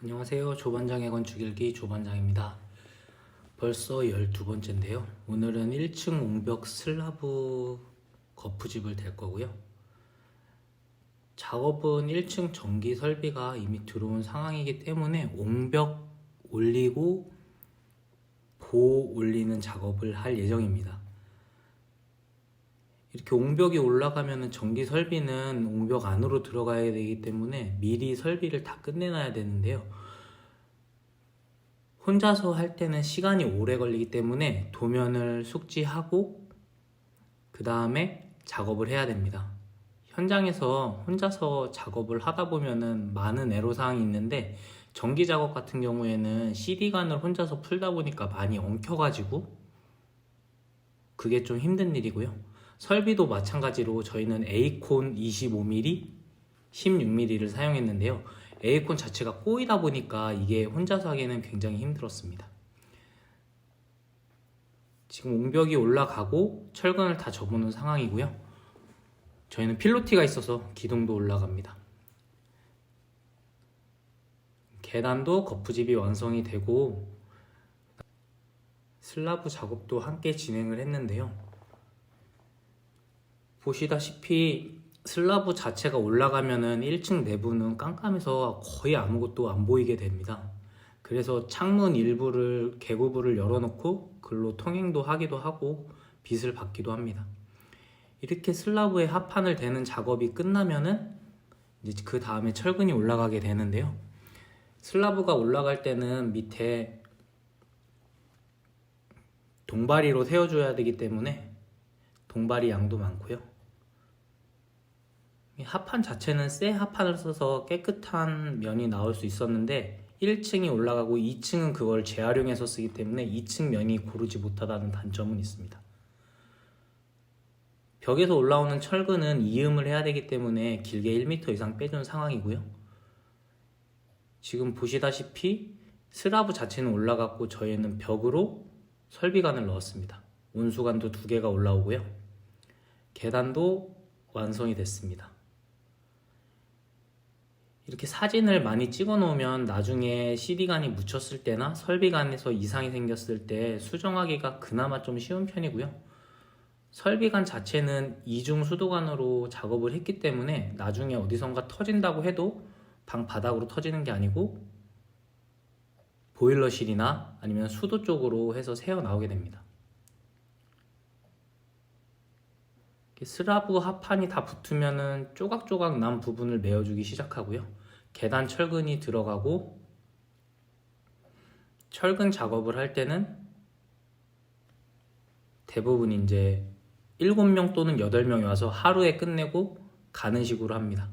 안녕하세요. 조반장의 건축일기 조반장입니다. 벌써 12번째인데요. 오늘은 1층 옹벽 슬라브 거푸집을 댈 거고요. 작업은 1층 전기 설비가 이미 들어온 상황이기 때문에 옹벽 올리고 보 올리는 작업을 할 예정입니다. 이렇게 옹벽이 올라가면 전기 설비는 옹벽 안으로 들어가야 되기 때문에 미리 설비를 다 끝내놔야 되는데요. 혼자서 할 때는 시간이 오래 걸리기 때문에 도면을 숙지하고 그 다음에 작업을 해야 됩니다. 현장에서 혼자서 작업을 하다 보면은 많은 애로사항이 있는데 전기 작업 같은 경우에는 CD관을 혼자서 풀다 보니까 많이 엉켜가지고 그게 좀 힘든 일이고요. 설비도 마찬가지로 저희는 에이콘 25mm, 16mm를 사용했는데요. 에이콘 자체가 꼬이다 보니까 이게 혼자서 하기에는 굉장히 힘들었습니다. 지금 옹벽이 올라가고 철근을 다 접어놓은 상황이고요. 저희는 필로티가 있어서 기둥도 올라갑니다. 계단도 거푸집이 완성이 되고 슬라브 작업도 함께 진행을 했는데요. 보시다시피 슬라브 자체가 올라가면은 1층 내부는 깜깜해서 거의 아무것도 안 보이게 됩니다. 그래서 창문 일부를 개구부를 열어놓고 글로 통행도 하기도 하고 빛을 받기도 합니다. 이렇게 슬라브에 합판을 대는 작업이 끝나면은 이제 그 다음에 철근이 올라가게 되는데요. 슬라브가 올라갈 때는 밑에 동바리로 세워줘야 되기 때문에 동바리 양도 많고요. 합판 자체는 쇠 합판을 써서 깨끗한 면이 나올 수 있었는데 1층이 올라가고 2층은 그걸 재활용해서 쓰기 때문에 2층 면이 고르지 못하다는 단점은 있습니다. 벽에서 올라오는 철근은 이음을 해야 되기 때문에 길게 1m 이상 빼준 상황이고요. 지금 보시다시피 슬라브 자체는 올라갔고 저희는 벽으로 설비관을 넣었습니다. 온수관도 2개가 올라오고요. 계단도 완성이 됐습니다. 이렇게 사진을 많이 찍어 놓으면 나중에 CD관이 묻혔을 때나 설비관에서 이상이 생겼을 때 수정하기가 그나마 좀 쉬운 편이고요. 설비관 자체는 이중 수도관으로 작업을 했기 때문에 나중에 어디선가 터진다고 해도 방 바닥으로 터지는 게 아니고 보일러실이나 아니면 수도 쪽으로 해서 새어 나오게 됩니다. 슬라브 합판이 다 붙으면은 조각조각 난 부분을 메어주기 시작하고요. 계단 철근이 들어가고 철근 작업을 할 때는 대부분 이제 7명 또는 8명이 와서 하루에 끝내고 가는 식으로 합니다.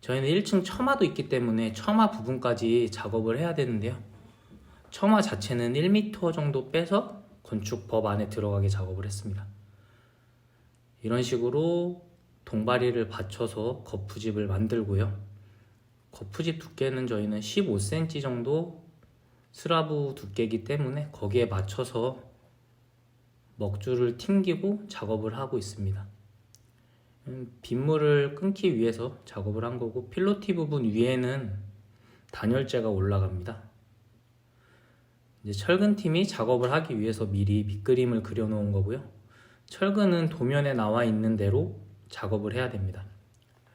저희는 1층 처마도 있기 때문에 처마 부분까지 작업을 해야 되는데요. 처마 자체는 1m 정도 빼서 건축법 안에 들어가게 작업을 했습니다. 이런 식으로 동바리를 받쳐서 거푸집을 만들고요. 거푸집 두께는 저희는 15cm 정도 슬라브 두께이기 때문에 거기에 맞춰서 먹줄을 튕기고 작업을 하고 있습니다. 빗물을 끊기 위해서 작업을 한 거고 필로티 부분 위에는 단열재가 올라갑니다. 이제 철근팀이 작업을 하기 위해서 미리 빗그림을 그려놓은 거고요. 철근은 도면에 나와 있는 대로 작업을 해야 됩니다.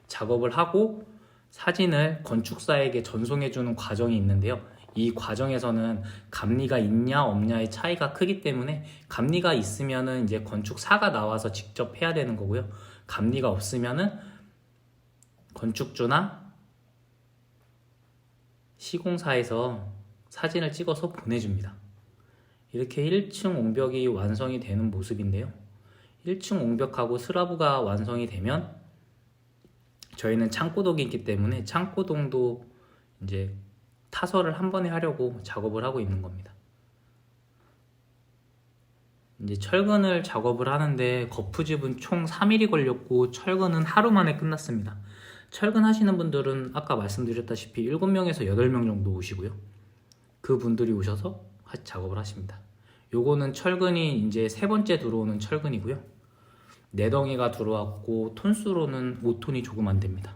작업을 하고 사진을 건축사에게 전송해주는 과정이 있는데요. 이 과정에서는 감리가 있냐 없냐의 차이가 크기 때문에 감리가 있으면은 이제 건축사가 나와서 직접 해야 되는 거고요. 감리가 없으면은 건축주나 시공사에서 사진을 찍어서 보내줍니다. 이렇게 1층 옹벽이 완성이 되는 모습인데요. 1층 옹벽하고 슬라브가 완성이 되면 저희는 창고동이 있기 때문에 창고동도 이제 타설을 한 번에 하려고 작업을 하고 있는 겁니다. 이제 철근을 작업을 하는데 거푸집은 총 3일이 걸렸고 철근은 하루 만에 끝났습니다. 철근 하시는 분들은 아까 말씀드렸다시피 7명에서 8명 정도 오시고요. 그 분들이 오셔서 작업을 하십니다. 요거는 철근이 이제 3번째 들어오는 철근이고요. 4덩이가 들어왔고 톤수로는 5톤이 조금 안 됩니다.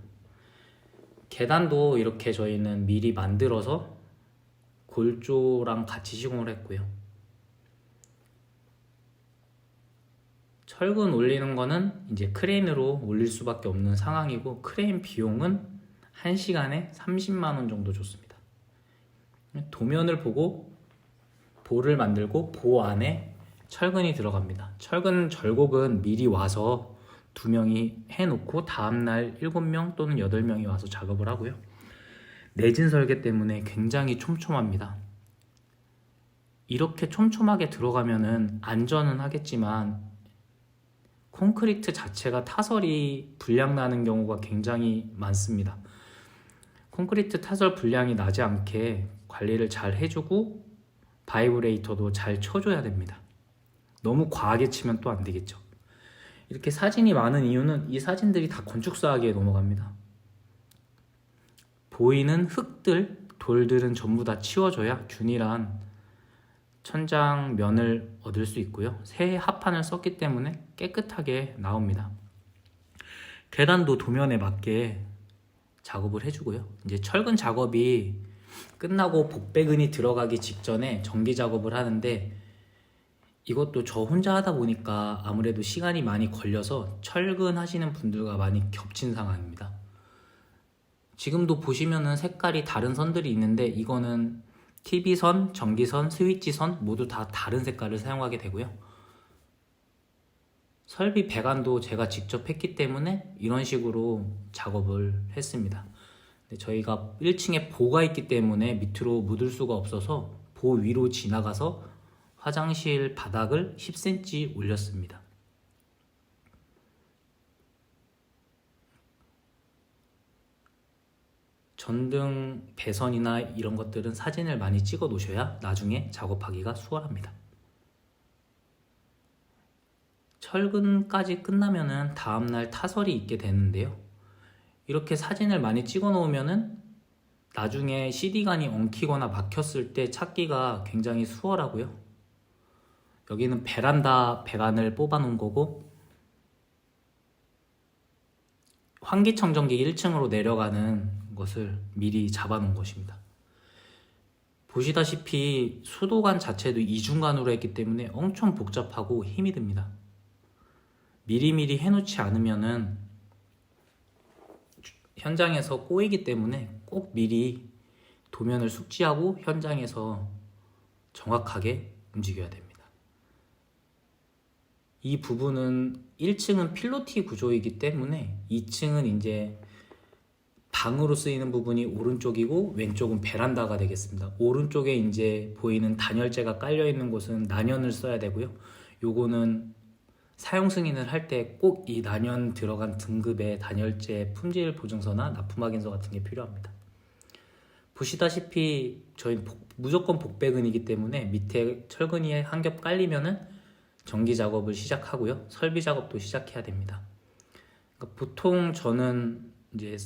계단도 이렇게 저희는 미리 만들어서 골조랑 같이 시공을 했고요. 철근 올리는 거는 이제 크레인으로 올릴 수밖에 없는 상황이고, 크레인 비용은 1시간에 30만 원 정도 줬습니다. 도면을 보고 보를 만들고 보 안에 철근이 들어갑니다. 철근 절곡은 미리 와서 2명이 해놓고 다음날 7명 또는 8명이 와서 작업을 하고요. 내진 설계 때문에 굉장히 촘촘합니다. 이렇게 촘촘하게 들어가면은 안전은 하겠지만 콘크리트 자체가 타설이 불량 나는 경우가 굉장히 많습니다. 콘크리트 타설 불량이 나지 않게 관리를 잘 해주고 바이브레이터도 잘 쳐줘야 됩니다. 너무 과하게 치면 또 안 되겠죠. 이렇게 사진이 많은 이유는 이 사진들이 다 건축사학에 넘어갑니다. 보이는 흙들, 돌들은 전부 다 치워줘야 균일한 천장면을 얻을 수 있고요. 새 합판을 썼기 때문에 깨끗하게 나옵니다. 계단도 도면에 맞게 작업을 해주고요. 이제 철근 작업이 끝나고 복배근이 들어가기 직전에 전기 작업을 하는데, 이것도 저 혼자 하다 보니까 아무래도 시간이 많이 걸려서 철근 하시는 분들과 많이 겹친 상황입니다. 지금도 보시면은 색깔이 다른 선들이 있는데, 이거는 TV선, 전기선, 스위치선 모두 다 다른 색깔을 사용하게 되고요. 설비 배관도 제가 직접 했기 때문에 이런 식으로 작업을 했습니다. 근데 저희가 1층에 보가 있기 때문에 밑으로 묻을 수가 없어서 보 위로 지나가서 화장실 바닥을 10cm 올렸습니다. 전등 배선이나 이런 것들은 사진을 많이 찍어 놓으셔야 나중에 작업하기가 수월합니다. 철근까지 끝나면은 다음날 타설이 있게 되는데요. 이렇게 사진을 많이 찍어 놓으면은 나중에 CD관이 엉키거나 막혔을 때 찾기가 굉장히 수월하고요. 여기는 베란다 배관을 뽑아 놓은 거고, 환기청정기 1층으로 내려가는 것을 미리 잡아 놓은 것입니다. 보시다시피 수도관 자체도 이중관으로 했기 때문에 엄청 복잡하고 힘이 듭니다. 미리미리 해놓지 않으면은 현장에서 꼬이기 때문에 꼭 미리 도면을 숙지하고 현장에서 정확하게 움직여야 됩니다. 이 부분은 1층은 필로티 구조이기 때문에 2층은 이제 방으로 쓰이는 부분이 오른쪽이고 왼쪽은 베란다가 되겠습니다. 오른쪽에 이제 보이는 단열재가 깔려 있는 곳은 난연을 써야 되고요. 요거는 사용 승인을 할 때 꼭 이 난연 들어간 등급의 단열재 품질 보증서나 납품 확인서 같은 게 필요합니다. 보시다시피 저희는 무조건 복배근이기 때문에 밑에 철근이 한 겹 깔리면은 전기 작업을 시작하고요. 설비 작업도 시작해야 됩니다. 그러니까 보통 저는 이제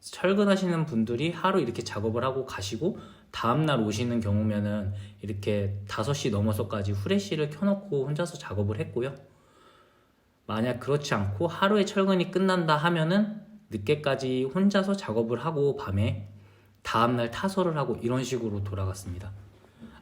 철근 하시는 분들이 하루 이렇게 작업을 하고 가시고 다음날 오시는 경우면은 이렇게 5시 넘어서까지 후레쉬를 켜놓고 혼자서 작업을 했고요. 만약 그렇지 않고 하루에 철근이 끝난다 하면은 늦게까지 혼자서 작업을 하고 밤에 다음날 타설을 하고 이런 식으로 돌아갔습니다.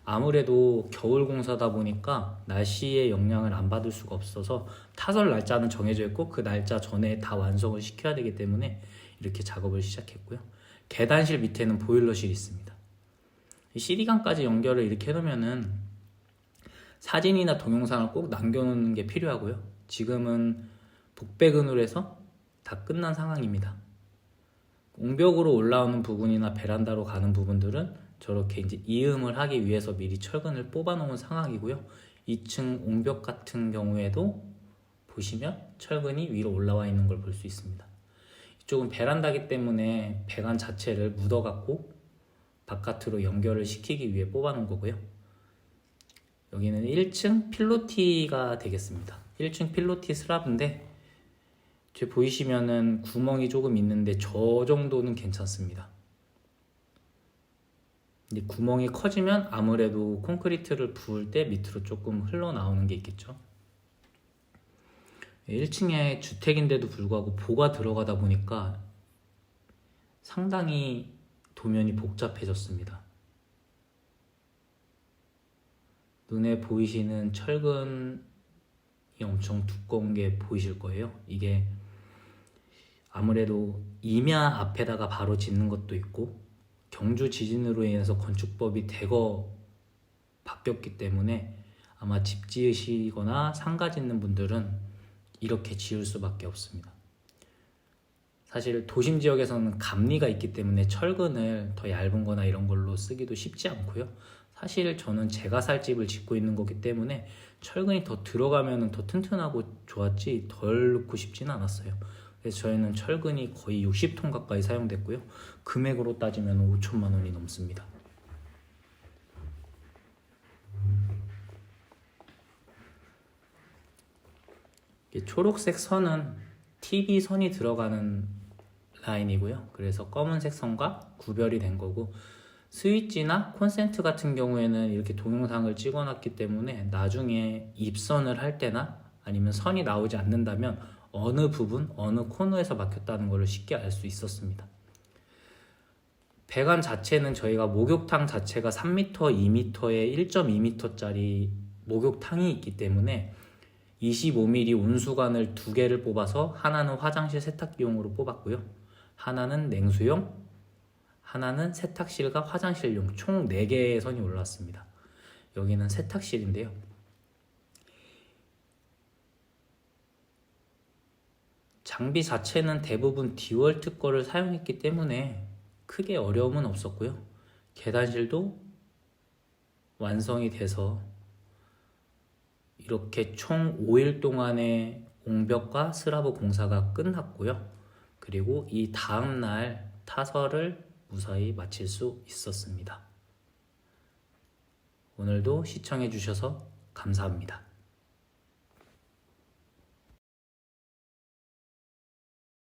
아무래도 겨울 공사다 보니까 날씨의 영향을 안 받을 수가 없어서 타설 날짜는 정해져 있고 그 날짜 전에 다 완성을 시켜야 되기 때문에 이렇게 작업을 시작했고요. 계단실 밑에는 보일러실이 있습니다. CD관까지 연결을 이렇게 해놓으면은 사진이나 동영상을 꼭 남겨놓는 게 필요하고요. 지금은 복배근으로 해서 다 끝난 상황입니다. 옹벽으로 올라오는 부분이나 베란다로 가는 부분들은 저렇게 이제 이음을 하기 위해서 미리 철근을 뽑아 놓은 상황이고요. 2층 옹벽 같은 경우에도 보시면 철근이 위로 올라와 있는 걸 볼 수 있습니다. 이쪽은 베란다기 때문에 배관 자체를 묻어 갖고 바깥으로 연결을 시키기 위해 뽑아 놓은 거고요. 여기는 1층 필로티가 되겠습니다. 1층 필로티 슬랍인데 보이시면은 구멍이 조금 있는데 저 정도는 괜찮습니다. 근데 구멍이 커지면 아무래도 콘크리트를 부을 때 밑으로 조금 흘러나오는 게 있겠죠. 1층에 주택인데도 불구하고 보가 들어가다 보니까 상당히 도면이 복잡해졌습니다. 눈에 보이시는 철근이 엄청 두꺼운 게 보이실 거예요. 이게 아무래도 임야 앞에다가 바로 짓는 것도 있고 경주 지진으로 인해서 건축법이 대거 바뀌었기 때문에 아마 집 지으시거나 상가 짓는 분들은 이렇게 지을 수밖에 없습니다. 사실 도심 지역에서는 감리가 있기 때문에 철근을 더 얇은 거나 이런 걸로 쓰기도 쉽지 않고요. 사실 저는 제가 살 집을 짓고 있는 거기 때문에 철근이 더 들어가면 더 튼튼하고 좋았지 덜 넣고 싶지는 않았어요. 그래서 저희는 철근이 거의 60톤 가까이 사용됐고요. 금액으로 따지면 5천만 원이 넘습니다. 초록색 선은 TV 선이 들어가는 라인이고요. 그래서 검은색 선과 구별이 된 거고, 스위치나 콘센트 같은 경우에는 이렇게 동영상을 찍어놨기 때문에 나중에 입선을 할 때나 아니면 선이 나오지 않는다면 어느 부분, 어느 코너에서 막혔다는 걸 쉽게 알 수 있었습니다. 배관 자체는 저희가 목욕탕 자체가 3m, 2m에 1.2m짜리 목욕탕이 있기 때문에 25mm 온수관을 2개를 뽑아서 하나는 화장실 세탁기용으로 뽑았고요. 하나는 냉수용, 하나는 세탁실과 화장실용 총 4개의 선이 올라왔습니다. 여기는 세탁실인데요. 장비 자체는 대부분 디월트 거를 사용했기 때문에 크게 어려움은 없었고요. 계단실도 완성이 돼서 이렇게 총 5일 동안의 옹벽과 스라브 공사가 끝났고요. 그리고 이 다음날 타설을 무사히 마칠 수 있었습니다. 오늘도 시청해 주셔서 감사합니다.